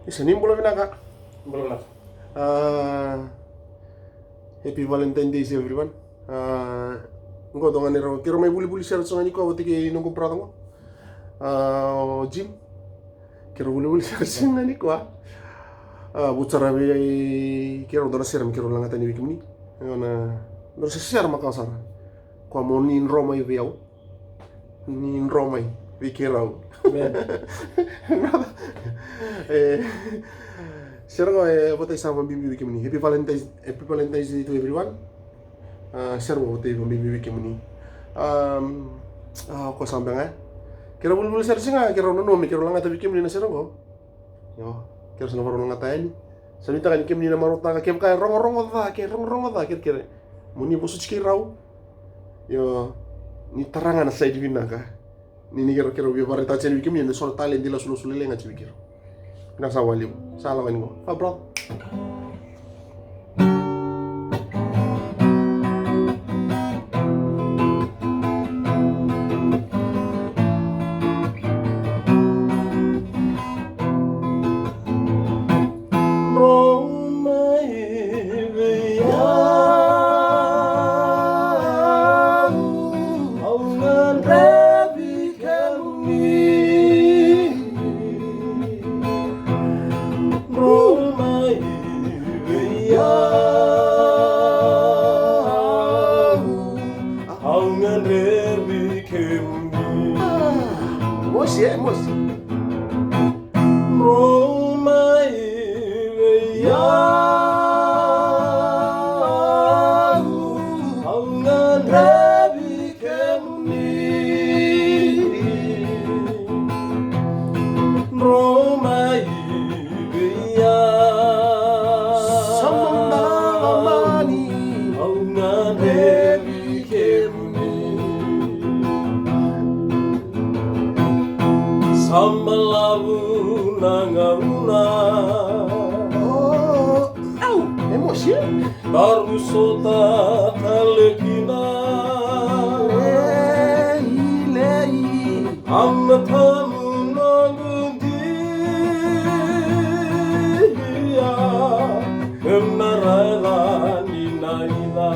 Isanim belum nak. Belum nak. Happy Valentines Day everyone. Ngo dongan nero kiro may buli share so ngani ko awati ke nunggu pratango. Jim. Kiro buli share so ngani ko. Bucara be kiro dona seram kiro langata ni wikimni. Ngana dona share makau sara. Ko mo ni Dro Mai Vei Yau. Ni Dro Mai Vei Yau. Share ko buat sama bibi wikimni. Happy Valentines Day to everyone. Share mo buat bibi wikimni. Ko sampai nggak? Kira bulu share sih nggak? Kira nono kira langata wikimni na share ko. Yo, kira sana baru langata ini. Sanita kan wikimni na marota kayak kayak rong ta kira muni bosu cikirau. Yo, ni tarangan saya di bina kah? Ni kira biar barita chen wikimni na soal talent di la sulu lenga cikir. Nak sawali, salah kan ko. Bro. Dro Mai Vei Yau, aungan revi kami. Dro Mai Vei Yau, aungan revi kami. Emosi. Dro Mai Vei Yau, aungan revi kami. Dro Mai Vei Yau, samamani, aungan revi kami. Sambalavu nangauna. Emosi. Baru sota talekina. Lei. Amma tamu nangundi. Emnarala ninaila.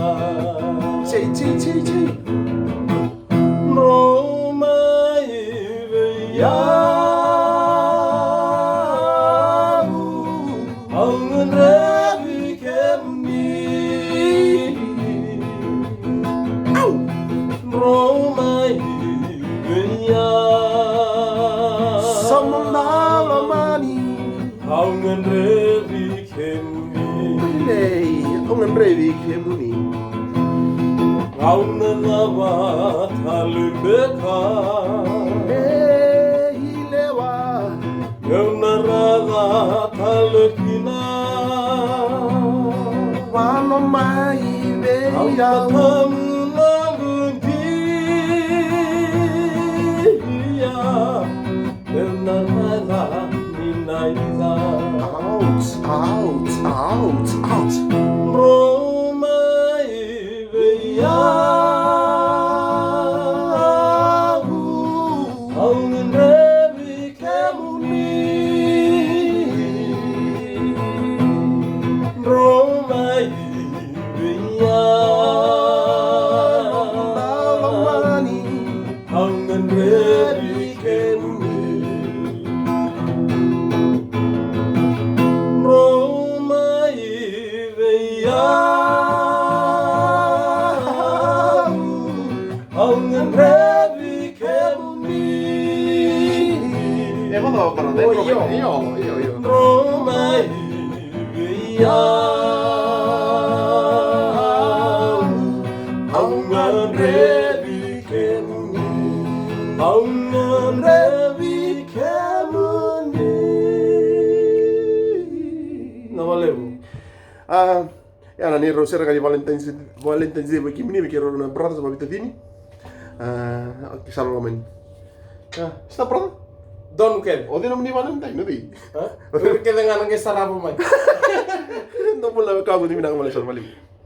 Cei. Dro Mai Vei Yau, aungan revi kami. Dro Mai Vei Yau, samalamani, aungan revi kami. Aungan revi kami. Aungan lava talibeka. Hilewa. Eunarada talekina. Dro Mai Vei Yau, out. Dro Mai Vei Yau, aungan revi kami. Dro Mai Vei Yau, aungan revi kami. Dro Mai Vei Yau, aungan revi kami. Vado para dentro. Io. Dro Mai Vei Yau, aungan revi kami. Aungan revi kami. No volevo. Ya nani rosera kali Valentines Day begini mikir na brata sama bitadini. Kisah lo main. Sta pronto? Don Ken. O di naman ni Valentine, no di? Hah? Kailangan ng isarabo man. No pula ka mo ni minang malasal mali.